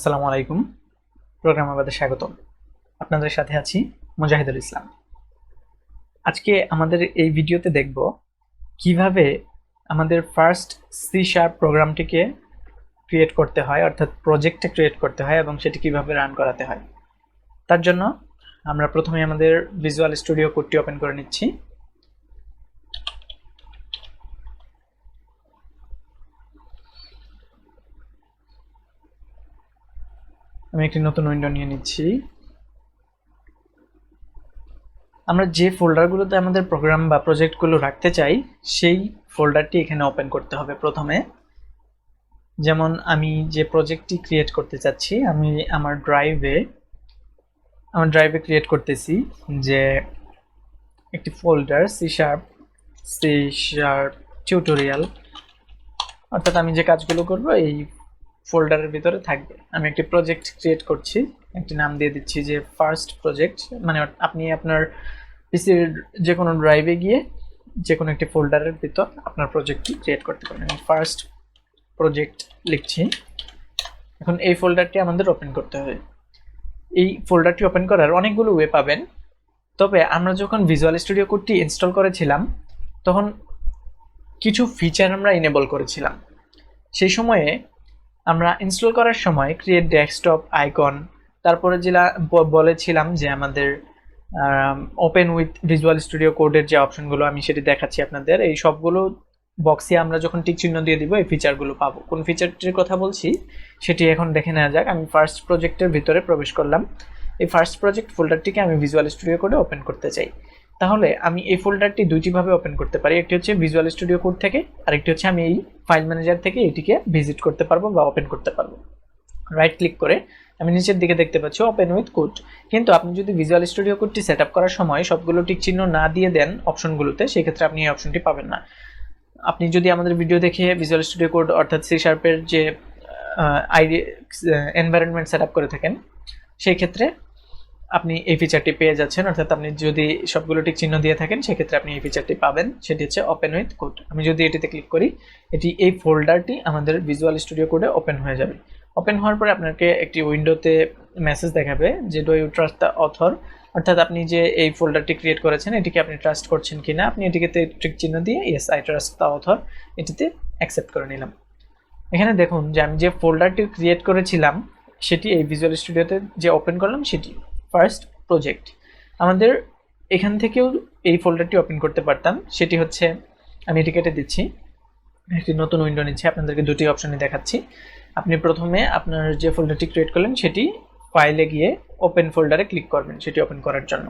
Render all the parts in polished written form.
আসসালামু আলাইকুম। প্রোগ্রামাবাদে স্বাগতম। আপনাদের সাথে আছি মুজাহিদুল ইসলাম। আজকে আমাদের এই ভিডিওতে দেখব কিভাবে আমাদের ফার্স্ট সি শার্প প্রোগ্রামটিকে ক্রিয়েট করতে হয়, অর্থাৎ প্রজেক্টে ক্রিয়েট করতে হয় এবং সেটি কিভাবে রান করাতে হয়। তার জন্য আমরা প্রথমে আমাদের ভিজুয়াল স্টুডিও কোডটি ওপেন করে নিচ্ছি। আমি একটি নতুন উইন্ডো নিয়ে নিচ্ছি। আমরা যে ফোল্ডারগুলোতে আমাদের প্রোগ্রাম বা প্রজেক্টগুলো রাখতে চাই সেই ফোল্ডারটি এখানে ওপেন করতে হবে প্রথমে। যেমন আমি যে প্রজেক্টটি ক্রিয়েট করতে চাচ্ছি, আমি আমার ড্রাইভে ক্রিয়েট করতেছি যে একটি ফোল্ডার সি শার্প টিউটোরিয়াল, অর্থাৎ আমি যে কাজগুলো করব এই ফোল্ডারের ভিতরে থাকবে। আমি একটি প্রজেক্ট ক্রিয়েট করছি, একটি নাম দিয়ে দিচ্ছি যে ফার্স্ট প্রজেক্ট। মানে আপনি আপনার পিসির যে কোনো ড্রাইভে গিয়ে যে কোনো একটি ফোল্ডারের ভিতর আপনার প্রজেক্টটি ক্রিয়েট করতে পারেন। আমি ফার্স্ট প্রজেক্ট লিখছি। এখন এই ফোল্ডারটি আমাদের ওপেন করতে হবে। এই ফোল্ডারটি ওপেন করার অনেকগুলো ওয়ে পাবেন, তবে আমরা যখন ভিজুয়াল স্টুডিও কোডটি ইনস্টল করেছিলাম তখন কিছু ফিচার আমরা ইনেবল করেছিলাম। সেই সময়ে আমরা ইনস্টল করার সময় ক্রিয়েট ডেস্কটপ আইকন, তারপরে যেটা বলেছিলাম যে আমাদের ওপেন উইথ ভিজুয়াল স্টুডিও কোডের যে অপশনগুলো আমি সেটি দেখাচ্ছি আপনাদের, এই সবগুলো বক্সে আমরা যখন টিক চিহ্ন দিয়ে দিব এই ফিচারগুলো পাবো। কোন ফিচারটির কথা বলছি সেটি এখন দেখে নেওয়া যাক। আমি ফার্স্ট প্রজেক্টের ভিতরে প্রবেশ করলাম। এই ফার্স্ট প্রজেক্ট ফোল্ডারটিকে আমি ভিজুয়াল স্টুডিও কোডে ওপেন করতে চাই। তাহলে আমি এই ফোল্ডারটি দুইটিভাবে ওপেন করতে পারি। একটি হচ্ছে ভিজুয়াল স্টুডিও কোড থেকে, আরেকটি হচ্ছে আমি এই ফাইল ম্যানেজার থেকে এটিকে ভিজিট করতে পারবো বা ওপেন করতে পারবো। রাইট ক্লিক করে আমি নিচের দিকে দেখতে পাচ্ছি ওপেন উইথ কোড। কিন্তু আপনি যদি ভিজুয়াল স্টুডিও কোডটি সেট আপ করার সময় সবগুলো টিক চিহ্ন না দিয়ে দেন অপশনগুলোতে, সেক্ষেত্রে আপনি এই অপশনটি পাবেন না। আপনি যদি আমাদের ভিডিও দেখে ভিজুয়াল স্টুডিও কোড অর্থাৎ সি শার্পের যে এনভায়রনমেন্ট সেট আপ করে থাকেন, সেই ক্ষেত্রে আপনি এই ফিচারটি পেয়ে যাচ্ছেন। অর্থাৎ আপনি যদি সবগুলো টিক চিহ্ন দিয়ে থাকেন সেক্ষেত্রে আপনি এই ফিচারটি পাবেন, সেটি হচ্ছে ওপেন উইথ কোড। আমি যদি এটিতে ক্লিক করি, এটি এই ফোল্ডারটি আমাদের ভিজুয়াল স্টুডিও কোডে ওপেন হয়ে যাবে। ওপেন হওয়ার পরে আপনাকে একটি উইন্ডোতে মেসেজ দেখাবে যে do you trust the author, অর্থাৎ আপনি যে এই ফোল্ডারটি ক্রিয়েট করেছেন এটিকে আপনি ট্রাস্ট করছেন কিনা। আপনি এটিকে টিক চিহ্ন দিয়ে yes I trust the author এটিতে অ্যাকসেপ্ট করে নিলাম। এখানে দেখুন যে আমি যে ফোল্ডারটি ক্রিয়েট করেছিলাম সেটি এই ভিজুয়াল স্টুডিওতে যে ওপেন করলাম সেটি ফার্স্ট প্রজেক্ট। আমাদের এখান থেকেও এই ফোল্ডারটি ওপেন করতে পারতাম, সেটি হচ্ছে আমি এটি কেটে দিচ্ছি, একটি নতুন উইন্ডো নিচ্ছি। আপনাদেরকে দুটি অপশনই দেখাচ্ছি। আপনি প্রথমে আপনার যে ফোল্ডারটি ক্রিয়েট করলেন সেটি ফাইলে গিয়ে ওপেন ফোল্ডারে ক্লিক করবেন সেটি ওপেন করার জন্য।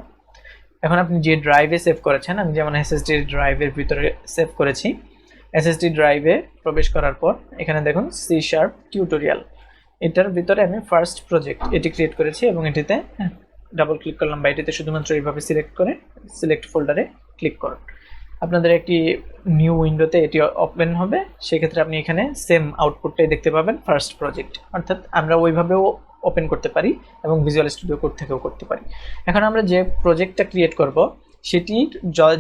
এখন আপনি যে ড্রাইভে সেভ করেছেন, আমি যেমন এসএসডি ড্রাইভের ভিতরে সেভ করেছি, এসএসডি ড্রাইভে প্রবেশ করার পর এখানে দেখুন সি শার্প টিউটোরিয়াল, এটার ভিতরে আমি ফার্স্ট প্রজেক্ট এটি ক্রিয়েট করেছি এবং এটিতে ডাবল ক্লিক করলাম বা এটিতে শুধুমাত্র এইভাবে সিলেক্ট করে সিলেক্ট ফোল্ডারে ক্লিক করুন। আপনাদের একটি নিউ উইন্ডোতে এটি ওপেন হবে, সেক্ষেত্রে আপনি এখানে সেম আউটপুটটাই দেখতে পাবেন ফার্স্ট প্রজেক্ট। অর্থাৎ আমরা ওইভাবেও ওপেন করতে পারি এবং ভিজুয়াল স্টুডিও কোড থেকেও করতে পারি। এখন আমরা যে প্রজেক্টটা ক্রিয়েট করব সেটির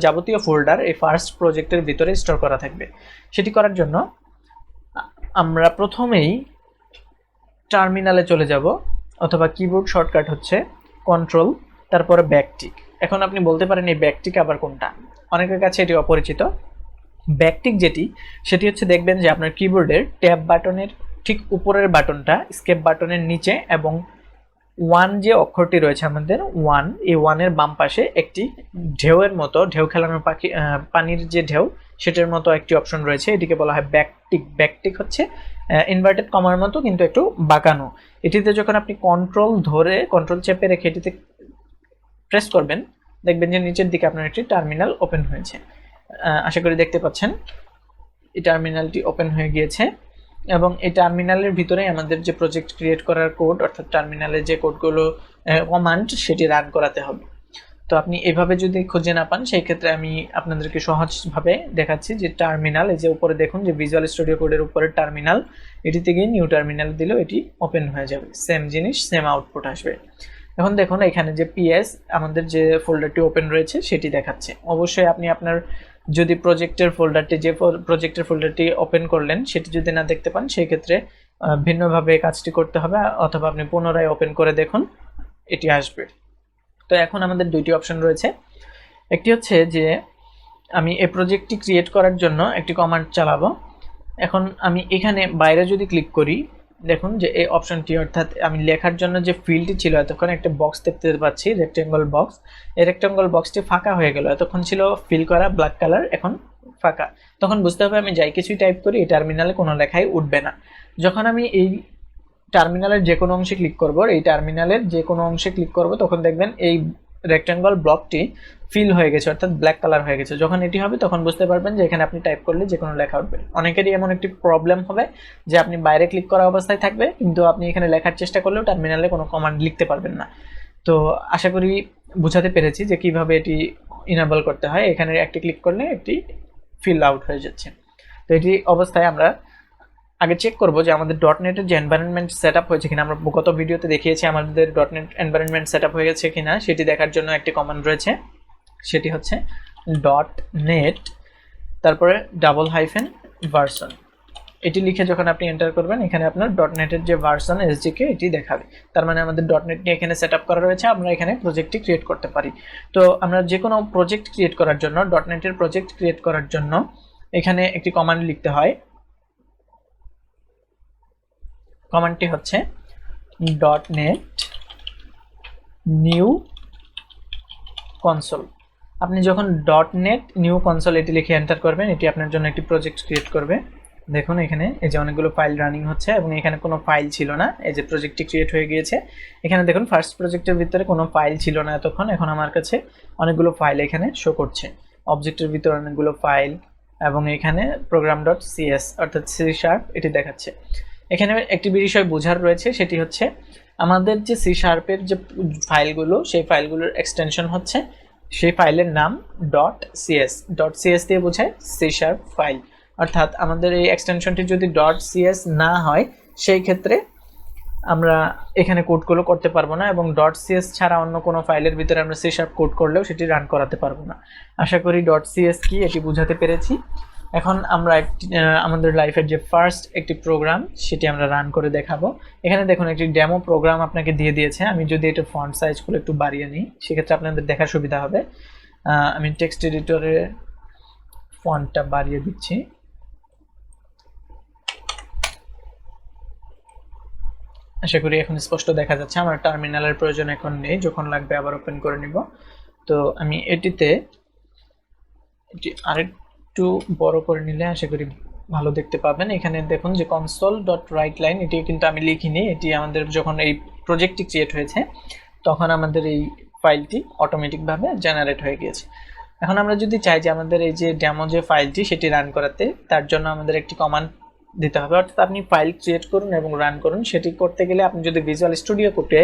যাবতীয় ফোল্ডার এই ফার্স্ট প্রজেক্টের ভিতরে স্টোর করা থাকবে। সেটি করার জন্য আমরা প্রথমেই টার্মিনালে চলে যাব, অথবা কিবোর্ড শর্টকাট হচ্ছে কন্ট্রোল তারপরে ব্যাকটিক। এখন আপনি বলতে পারেন এই ব্যাকটিক আবার কোনটা, অনেকের কাছে এটি অপরিচিত। ব্যাকটিক যেটি সেটি হচ্ছে দেখবেন যে আপনার কিবোর্ডের ট্যাব বাটনের ঠিক উপরের বাটনটা স্কেপ বাটনের নিচে এবং ওয়ান যে অক্ষরটি রয়েছে আমাদের ওয়ান, এই ওয়ানের বাম পাশে একটি ঢেউয়ের মতো, ঢেউ খেলানোর পানির যে ঢেউ সেটার মতো একটি অপশন রয়েছে, এটিকে বলা হয় ব্যাকটিক। ব্যাকটিক হচ্ছে ইনভার্টেড কমার মতো কিন্তু একটু বাঁকানো। এটিতে যখন আপনি কন্ট্রোল চেপে রেখে এটিতে প্রেস করবেন, দেখবেন যে নিচের দিকে আপনার একটি টার্মিনাল ওপেন হয়েছে। আশা করি দেখতে পাচ্ছেন এই টার্মিনালটি ওপেন হয়ে গিয়েছে এবং এই টার্মিনালের ভিতরে আমাদের যে প্রজেক্ট ক্রিয়েট করার কোড, অর্থাৎ টার্মিনালে যে কোডগুলো কমান্ড সেটি রান করাতে হবে। তো আপনি এভাবে যদি খুঁজে না পান সেই ক্ষেত্রে আমি আপনাদেরকে সহজভাবে দেখাচ্ছি যে টার্মিনাল, এই যে উপরে দেখুন যে ভিজুয়াল স্টুডিও কোডের উপরে টার্মিনাল, এটিতে গিয়ে নিউ টার্মিনাল দিলেও এটি ওপেন হয়ে যাবে, সেম জিনিস সেম আউটপুট আসবে। এখন দেখুন এখানে যে পিএস আমাদের যে ফোল্ডারটি ওপেন রয়েছে সেটি দেখাচ্ছে। অবশ্যই আপনি আপনার যদি প্রজেক্টের ফোল্ডারটি ওপেন করলেন সেটি যদি না দেখতে পান সেই ক্ষেত্রে ভিন্নভাবে কাজটি করতে হবে, অথবা আপনি পুনরায় ওপেন করে দেখুন, এটি আসবে। তো এখন আমাদের দুইটি অপশন রয়েছে। একটি হচ্ছে যে আমি এই প্রজেক্টটি ক্রিয়েট করার জন্য একটি কমান্ড চালাবো। এখন আমি এখানে বাইরে যদি ক্লিক করি, দেখুন যে এই অপশনটি, অর্থাৎ আমি লেখার জন্য যে ফিল্ডটি ছিল, এতক্ষণ একটা বক্স দেখতে পাচ্ছি, রেক্টেঙ্গল বক্স। এই রেক্টেঙ্গল বক্সটি ফাঁকা হয়ে গেল, এতক্ষণ ছিল ফিল করা ব্ল্যাক কালার, এখন ফাঁকা। তখন বুঝতে হবে আমি যাই কিছুই টাইপ করি এই টার্মিনালে কোনো লেখাই উঠবে না। যখন আমি এই টার্মিনালের যে কোনো অংশে ক্লিক করব, এই টার্মিনালের যে কোনো অংশে ক্লিক করব, তখন দেখবেন এই রেক্টেঙ্গল ব্লকটি ফিল হয়ে গেছে, অর্থাৎ ব্ল্যাক কালার হয়ে গেছে। যখন এটি হবে তখন বুঝতে পারবেন যে এখানে আপনি টাইপ করলে যে কোনো লেখা উঠবে। অনেকেরই এমন একটি প্রবলেম হবে যে আপনি বাইরে ক্লিক করা অবস্থায় থাকবে, কিন্তু আপনি এখানে লেখার চেষ্টা করলেও টার্মিনালে কোনো কমান্ড লিখতে পারবেন না। তো আশা করি বুঝাতে পেরেছি যে কিভাবে এটি ইনেবল করতে হয়। এখানে একটি ক্লিক করলে একটি ফিল আউট হয়ে যাচ্ছে। তো এটি অবস্থায় আমরা আগে চেক করব যে আমাদের ডটনেটের যে এনভায়রনমেন্ট সেটআপ হয়েছে কিনা। আমরা গত ভিডিওতে দেখিয়েছি আমাদের ডটনেট এনভায়রনমেন্ট সেটআপ হয়ে গেছে কিনা, সেটি দেখার জন্য একটি কমান্ড রয়েছে, সেটি হচ্ছে .net তারপরে \ভার্সন। এটি লিখে যখন আপনি এন্টার করবেন, এখানে আপনার ডটনেটের যে ভার্সন এসডিকে এটি দেখাবে। তার মানে আমাদের ডটনেট নিয়ে এখানে সেটআপ করা রয়েছে, আমরা এখানে প্রজেক্টটি ক্রিয়েট করতে পারি। তো আমরা যে কোনো প্রজেক্ট ক্রিয়েট করার জন্য, ডটনেটের প্রজেক্ট ক্রিয়েট করার জন্য এখানে একটি কমান্ড লিখতে হয়। কমান্ডটি হচ্ছে .net নিউ কনসোল। আপনি যখন .net নিউ কনসোল এটি লিখে এন্টার করবেন, এটি আপনার জন্য একটি প্রজেক্ট ক্রিয়েট করবে। দেখুন এখানে এই যে অনেকগুলো ফাইল রানিং হচ্ছে, এবং এখানে কোনো ফাইল ছিল না, এই যে প্রজেক্টটি ক্রিয়েট হয়ে গিয়েছে। এখানে দেখুন ফার্স্ট প্রজেক্টের ভিতরে কোনো ফাইল ছিল না এতক্ষণ, এখন আমার কাছে অনেকগুলো ফাইল এখানে শো করছে। অবজেক্টের ভিতরে অনেকগুলো ফাইল, এবং এখানে program.cs অর্থাৎ C# এটি দেখাচ্ছে। এখানে একটি বিষয় বোঝার রয়েছে, সেটি হচ্ছে আমাদের যে C# এর যে ফাইলগুলো, সেই ফাইলগুলোর এক্সটেনশন হচ্ছে, সেই ফাইলের নাম .cs। .cs দিয়ে বোঝায় C# ফাইল। অর্থাৎ আমাদের এই এক্সটেনশনটি যদি .cs না হয়, সেই ক্ষেত্রে আমরা এখানে কোডগুলো করতে পারবো না, এবং .cs ছাড়া অন্য কোনো ফাইলের ভিতরে আমরা C# কোড করলেও সেটি রান করাতে পারবো না। আশা করি .cs কি এটি বোঝাতে পেরেছি। এখন আমরা আমাদের লাইফের যে ফার্স্ট একটি প্রোগ্রাম, সেটি আমরা রান করে দেখাবো। এখানে দেখুন একটি ডেমো প্রোগ্রাম আপনাকে দিয়ে দিয়েছে। আমি যদি এটা ফন্ট সাইজগুলো একটু বাড়িয়ে নিই, সেক্ষেত্রে আপনাদের দেখার সুবিধা হবে। আমি টেক্সট এডিটরে ফন্টটা বাড়িয়ে দিচ্ছি। আশা করি এখন স্পষ্ট দেখা যাচ্ছে। আমার টার্মিনালের প্রয়োজন এখন নেই, যখন লাগবে আবার ওপেন করে নিব। তো আমি এটি আরেকটু বড় করে নিলে আশা করি ভালো দেখতে পাবেন। এখানে দেখুন যে console.writeline, এটি কিন্তু আমি লিখিনি, এটি আমাদের যখন এই প্রজেক্টটি ক্রিয়েট হয়েছে তখন আমাদের এই ফাইলটি অটোমেটিকভাবে জেনারেট হয়ে গিয়েছে। এখন আমরা যদি চাই যে আমাদের এই যে ডেমো যে ফাইলটি সেটি রান করাতে, তার জন্য আমাদের একটি কমান্ড দিতে হবে। অর্থাৎ আপনি ফাইল ক্রিয়েট করুন এবং রান করুন। সেটি করতে গেলে আপনি যদি ভিজুয়াল স্টুডিও কোডে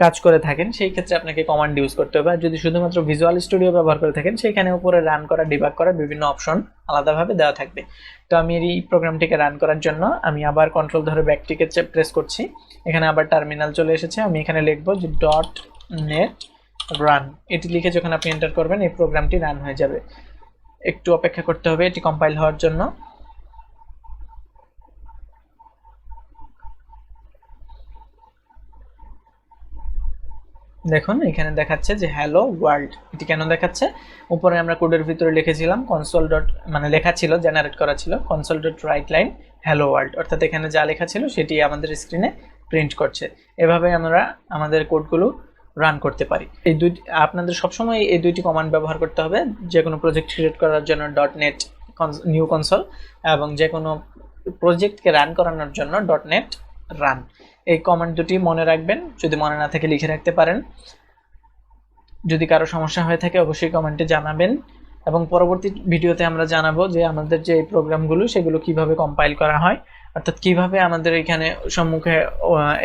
কাজ করে থাকেন, সেই ক্ষেত্রে আপনাকে কমান্ড ইউজ করতে হবে। আর যদি শুধুমাত্র ভিজুয়াল স্টুডিও ব্যবহার করে থাকেন, সেখানে উপরে রান করা, ডিবাগ করা বিভিন্ন অপশন আলাদাভাবে দেওয়া থাকবে। তো আমি এই প্রোগ্রামটিকে রান করার জন্য আমি আবার কন্ট্রোল ধরে ব্যাকটিকে প্রেস করছি। এখানে আবার টার্মিনাল চলে এসেছে। আমি এখানে লিখব যে .net রান। এটি লিখে যখন আপনি এন্টার করবেন, এই প্রোগ্রামটি রান হয়ে যাবে। একটু অপেক্ষা করতে হবে এটি কম্পাইল হওয়ার জন্য। দেখুন এখানে দেখাচ্ছে যে হ্যালো ওয়ার্ল্ড। এটি কেন দেখাচ্ছে? উপরে আমরা কোডের ভিতরে লিখেছিলাম কনসোল ডট, মানে লেখা ছিল, জেনারেট করা ছিল console.writeline hello world, অর্থাৎ এখানে যা লেখা ছিল সেটি আমাদের স্ক্রিনে প্রিন্ট করছে। এভাবে আমরা আমাদের কোডগুলো রান করতে পারি। এই দুইটি আপনাদের সবসময় এই দুইটি কমান্ড ব্যবহার করতে হবে, যে কোনো প্রজেক্ট ক্রিয়েট করার জন্য .net নিউ কনসোল, এবং যে কোনো প্রজেক্টকে রান করানোর জন্য .net রান। এই কমান্ড দুটি মনে রাখবেন, যদি মনে না থাকে লিখে রাখতে পারেন। যদি কারো সমস্যা হয়ে থাকে অবশ্যই কমেন্টে জানাবেন, এবং পরবর্তী ভিডিওতে আমরা জানাবো যে আমাদের যে এই প্রোগ্রামগুলো সেগুলো কিভাবে কম্পাইল করা হয়, অর্থাৎ কিভাবে আমাদের এখানে সম্মুখে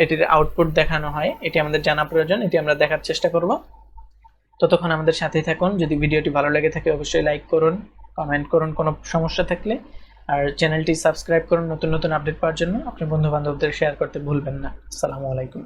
এটির আউটপুট দেখানো হয়, এটি আমাদের জানা প্রয়োজন। এটি আমরা দেখার চেষ্টা করব। ততক্ষণ আমাদের সাথেই থাকুন। যদি ভিডিওটি ভালো লেগে থাকে অবশ্যই লাইক করুন, কমেন্ট করুন কোনো সমস্যা থাকলে, আর চ্যানেলটি সাবস্ক্রাইব করুন নতুন নতুন আপডেট পাওয়ার জন্য। আপনার বন্ধু বান্ধবদের শেয়ার করতে ভুলবেন না। আসসালামু আলাইকুম।